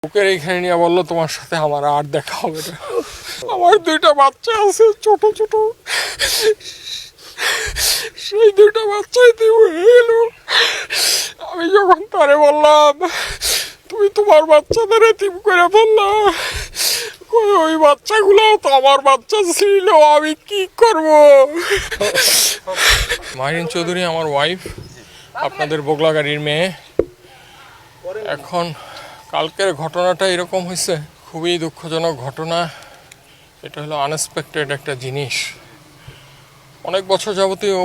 বুকের এইখানে নিয়ে বললো তোমার সাথে আমার আর দেখা হবে না। আমার দুইটা বাচ্চা আছে ছোট ছোট, সেই দুইটা বাচ্চাই তুমি এলো। আমি যখন তারে বললাম তুমি তোমার বাচ্চাদের এতিম করে বললা, ওই বাচ্চাগুলো তো আমার বাচ্চা ছিল, আমি কি করব? মাহিরিন চৌধুরী আমার ওয়াইফ, আপনাদের বগলা গাড়ির মেয়ে। এখন কালকের ঘটনাটা এরকম হয়েছে, খুবই দুঃখজনক ঘটনা। এটা হলো আনএক্সপেক্টেড একটা জিনিস। অনেক বছর যাবতীয়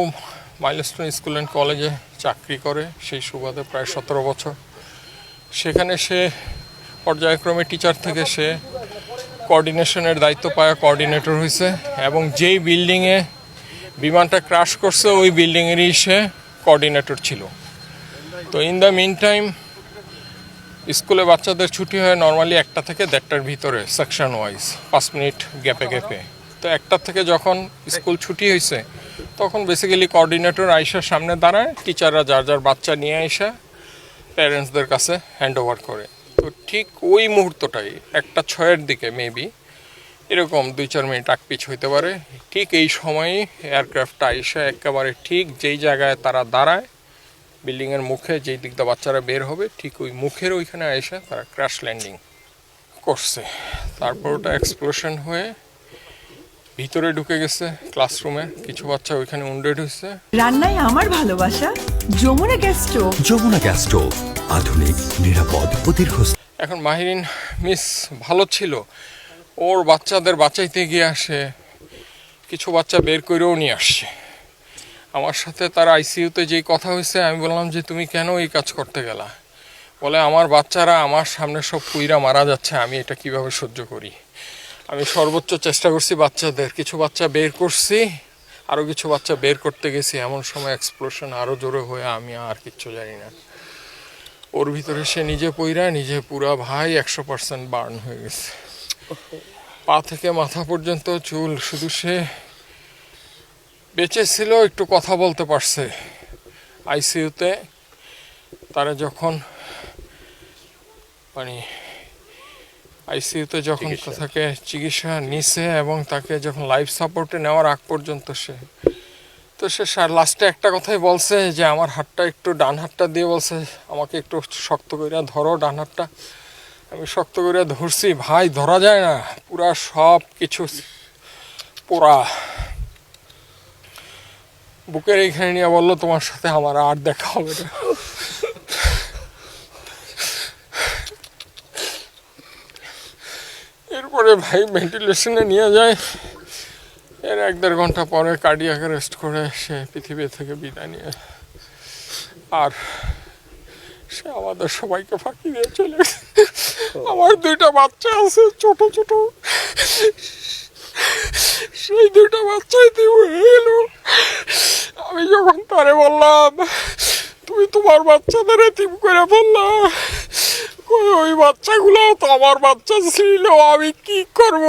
মাইলস্টোন স্কুল অ্যান্ড কলেজে চাকরি করে, সেই সুবাদে প্রায় 17 বছর। সেখানে সে পর্যায়ক্রমে টিচার থেকে সে কোঅর্ডিনেশনের দায়িত্ব পায়, কোঅর্ডিনেটর হয়েছে, এবং যেই বিল্ডিংয়ে বিমানটা ক্র্যাশ করছে ওই বিল্ডিংয়েরই সে কোঅর্ডিনেটর ছিল। তো ইন দ্য মিন টাইম স্কুলে বাচ্চাদের ছুটি হয় নর্মালি 1টা থেকে 1:30টার ভিতরে, সেকশন ওয়াইজ 5 মিনিট গ্যাপে গ্যাপে। তো 1টা থেকে যখন স্কুল ছুটি হয়েছে তখন বেসিক্যালি কোঅর্ডিনেটর আইসার সামনে দাঁড়ায়, টিচাররা যার যার বাচ্চা নিয়ে আইসা প্যারেন্টসদের কাছে হ্যান্ড ওভার করে। তো ঠিক ওই মুহূর্তটাই 1:06-এর দিকে মেবি এরকম 2-4 মিনিট আগপিছ হইতে পারে, ঠিক এই সময়ই এয়ারক্রাফটটা আইসা একেবারে ঠিক যেই জায়গায় তারা দাঁড়ায় বিল্ডিংয়ের মুখে, যেই দিকটা বাচ্চারা বের হবে ঠিক ওই মুখের ওইখানে আইসা তারা ক্র্যাশ ল্যান্ডিং করছে। তারপর ওটা এক্সপ্লোশন হয়ে ভিতরে ঢুকে গেছে ক্লাসরুমে, কিছু বাচ্চা ওইখানে উন্ডেড হয়েছে। রান্নায় আমার ভালোবাসা Jamuna gas stove. Jamuna gas stove, আধুনিক, নিরাপদ ও দীর্ঘস্থায়ী। এখন মাহিরিন মিস ভালো ছিল, ওর বাচ্চাদের বাঁচাইতে গিয়ে আসে কিছু বাচ্চা বের করেও নিয়ে আসছে। আমার সাথে তার আইসিইউতে যেই কথা হয়েছে, আমি বললাম যে তুমি কেন এই কাজ করতে গেলা? বলে আমার বাচ্চারা আমার সামনে সব পুইরা মারা যাচ্ছে, আমি এটা কিভাবে সহ্য করি। আমি সর্বোচ্চ চেষ্টা করছি বাচ্চাদের, কিছু বাচ্চা বের করছি, আরও কিছু বাচ্চা বের করতে গেছি, এমন সময় এক্সপ্লোশন আরও জোরে হয়ে আমি আর কিচ্ছু জানি না। ওর ভিতরে সে নিজে পইরা নিজে পুরা ভাই 100% বার্ন হয়ে গেছে, পা থেকে মাথা পর্যন্ত চুল। শুধু সে বেঁচে ছিল, একটু কথা বলতে পারছে আইসিইউতে। তারা যখন মানে আইসিইউতে যখন তাকে চিকিৎসা নিছে এবং তাকে যখন লাইফ সাপোর্টে নেওয়ার আগ পর্যন্ত সে লাস্টে একটা কথাই বলছে যে আমার হাতটা একটু, ডান হাতটা দিয়ে বলছে আমাকে একটু শক্ত করে ধরো ডান হাতটা। আমি শক্ত করে ধরছি, ভাই ধরা যায় না, পুরা সব কিছু পোড়া। বুকের এইখানে নিয়ে বললো তোমার সাথে আমার আর দেখা হবে না। এরপরে ভাই ভেন্টিলেশনে নিয়ে যায়, এর 1-1.5 ঘন্টা পরে কার্ডিয়াক অ্যারেস্ট করে সে পৃথিবী থেকে বিদায় নিয়ে, আর সে আমাদের সবাইকে ফাঁকি দিয়ে চলে গেছে। আমার দুইটা বাচ্চা আছে ছোট ছোট, সেই দুইটা বাচ্চাই তুমি এলো। আমি যখন তারে বললাম তুমি তোমার বাচ্চাদের এতিম করে বললা, ওই বাচ্চাগুলো তো আমার বাচ্চা ছিল, আমি কি করব?